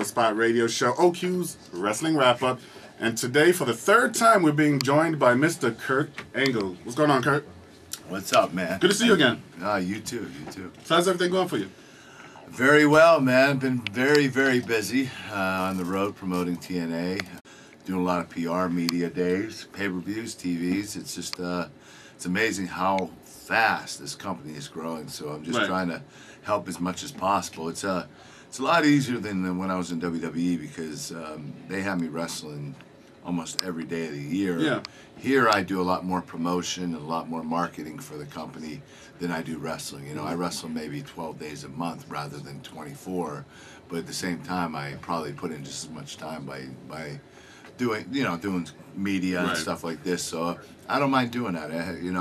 Spot Radio Show, OQ's Wrestling Wrap-Up. And today, for the third time, we're being joined by Mr. Kurt Angle. What's going on, Kurt? What's up, man? Good to see you again. You too. So how's everything going for you? Very well, man. Been very, very busy on the road promoting TNA. Doing a lot of PR, media days, pay-per-views, TVs. It's just, it's amazing how fast this company is growing. So I'm just trying to help as much as possible. It's a lot easier than when I was in WWE because they have me wrestling almost every day of the year. Yeah. Here I do a lot more promotion and a lot more marketing for the company than I do wrestling. You know, I wrestle maybe 12 days a month rather than 24, but at the same time I probably put in just as much time by doing media and stuff like this. So I don't mind doing that.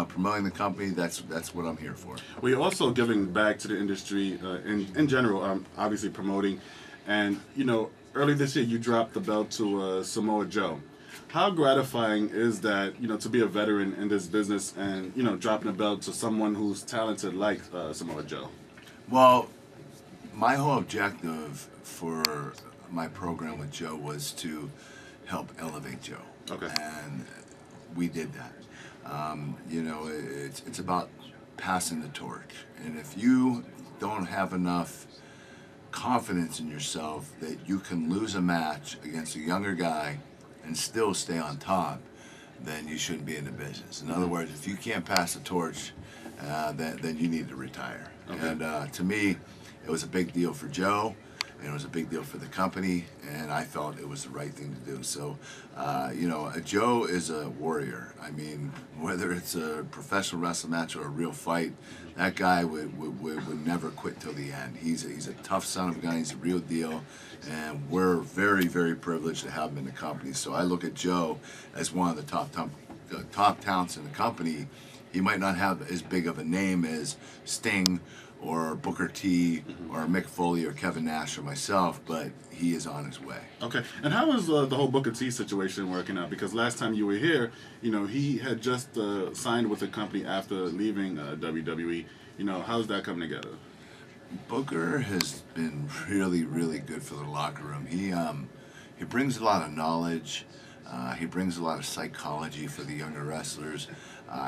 Promoting the company, that's what I'm here for. Well, you're also giving back to the industry in general, obviously promoting. And, early this year you dropped the belt to Samoa Joe. How gratifying is that, to be a veteran in this business and, dropping a belt to someone who's talented like Samoa Joe? Well, my whole objective for my program with Joe was to help elevate Joe. Okay. And we did that. It's about passing the torch. And if you don't have enough confidence in yourself that you can lose a match against a younger guy and still stay on top, then you shouldn't be in the business. In other words, if you can't pass the torch, then you need to retire. Okay. And to me, it was a big deal for Joe, and it was a big deal for the company, and I felt it was the right thing to do. So, Joe is a warrior. I mean, whether it's a professional wrestling match or a real fight, that guy would never quit till the end. He's a tough son of a gun. He's a real deal, and we're very, very privileged to have him in the company. So I look at Joe as one of the top talents in the company. He might not have as big of a name as Sting or Booker T or Mick Foley or Kevin Nash or myself, but he is on his way. Okay. And how is the whole Booker T situation working out? Because last time you were here, he had just signed with the company after leaving WWE. How's that coming together? Booker has been really, really good for the locker room. He brings a lot of knowledge. He brings a lot of psychology for the younger wrestlers.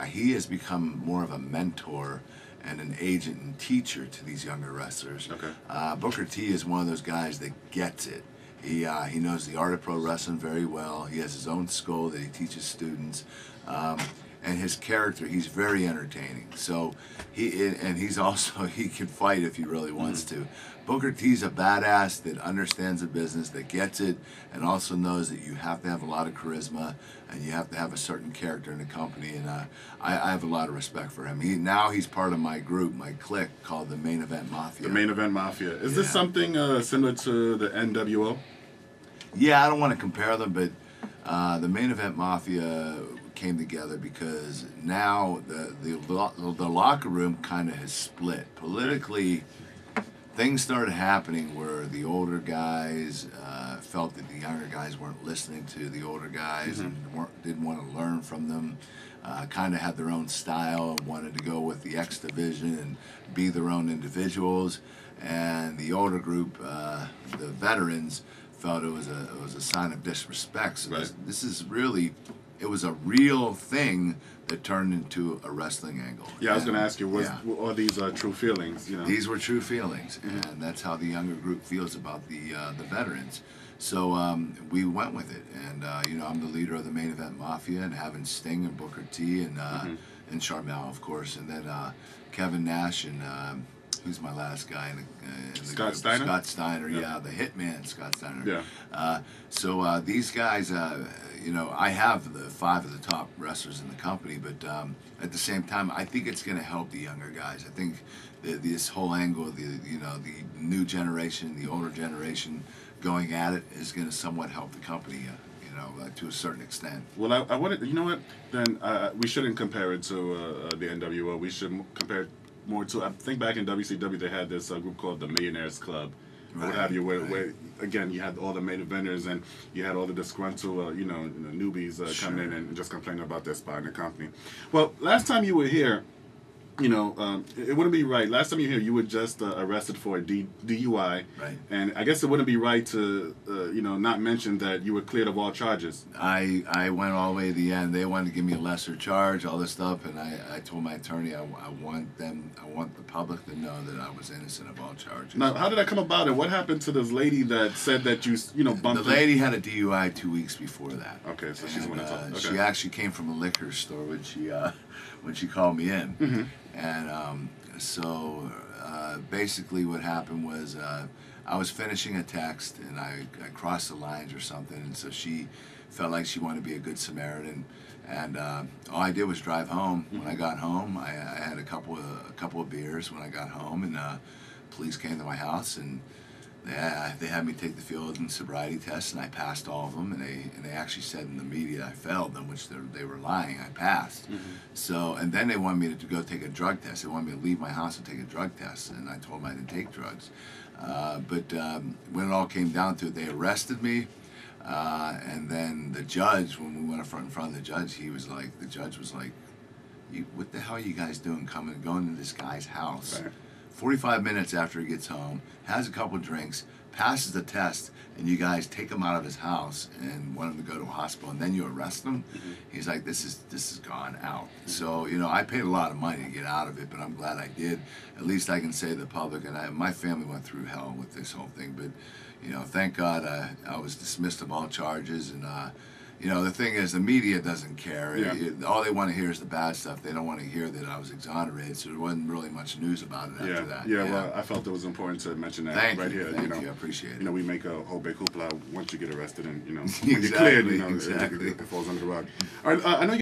He has become more of a mentor and an agent and teacher to these younger wrestlers. Okay. Booker T is one of those guys that gets it. He knows the art of pro wrestling very well. He has his own school that he teaches students. And his character, he's very entertaining. So he's also, he can fight if he really wants to. Booker T's a badass that understands the business, that gets it, and also knows that you have to have a lot of charisma and you have to have a certain character in the company. And I have a lot of respect for him. Now he's part of my group, my clique, called the Main Event Mafia. The Main Event Mafia. Is this something similar to the NWO? Yeah, I don't want to compare them, but the Main Event Mafia came together because now the locker room kind of has split. Politically, things started happening where the older guys felt that the younger guys weren't listening to the older guys and didn't want to learn from them. Kind of had their own style and wanted to go with the X division and be their own individuals. And the older group, the veterans, felt it was a sign of disrespect. So this is really. It was a real thing that turned into a wrestling angle. Yeah, I was going to ask you, are these true feelings? These were true feelings, and that's how the younger group feels about the veterans. So we went with it, and I'm the leader of the Main Event Mafia, and having Sting and Booker T and Sharmell, of course, and then Kevin Nash and who's my last guy? Scott Steiner? Scott Steiner, the hitman, Scott Steiner. Yeah. So these guys, I have the 5 of the top wrestlers in the company, but at the same time, I think it's going to help the younger guys. I think this whole angle, the new generation, the older generation going at it is going to somewhat help the company. To a certain extent. Well, I wanted, then we shouldn't compare it to the NWO. We should compare it more to, I think back in WCW they had this group called the Millionaires Club, what have you, where again you had all the main eventers and you had all the disgruntled newbies coming in and just complaining about their spot in the company. Well, last time you were here, it wouldn't be right. Last time you were here, you were just arrested for a DUI. Right. And I guess it wouldn't be right to, not mention that you were cleared of all charges. I went all the way to the end. They wanted to give me a lesser charge, all this stuff, and I told my attorney I want the public to know that I was innocent of all charges. Now, how did that come about, and what happened to this lady that said that you bumped The lady had a DUI 2 weeks before that. Okay, so she's the one that told. Okay. She actually came from a liquor store when she called me in. Mm-hmm. And so basically what happened was I was finishing a text and I crossed the lines or something, and so she felt like she wanted to be a good Samaritan, and all I did was drive home. When I got home, I had a couple of beers when I got home, and police came to my house, and they had me take the field and sobriety tests, and I passed all of them, and they actually said in the media I failed them, which they were lying. I passed. Mm-hmm. So, and then they wanted me to go take a drug test. They wanted me to leave my house and take a drug test, and I told them I didn't take drugs. But when it all came down to it, they arrested me, and then the judge, when we went in front of the judge, the judge was like, "What the hell are you guys doing going to this guy's house?" Right. 45 minutes after he gets home, has a couple drinks, passes the test, and you guys take him out of his house and want him to go to a hospital, and then you arrest him. Mm-hmm. He's like, this is gone out. So, I paid a lot of money to get out of it, but I'm glad I did. At least I can say to the public, and my family went through hell with this whole thing, but, thank God I was dismissed of all charges, and, the thing is, the media doesn't care. Yeah. All they want to hear is the bad stuff. They don't want to hear that I was exonerated, so there wasn't really much news about it after that. Yeah, well, I felt it was important to mention that Thank right you, here. Thank you, I appreciate it. We make a whole big hoopla once you get arrested, and when Exactly, you're cleared, exactly. it falls under the rug. All right, I know.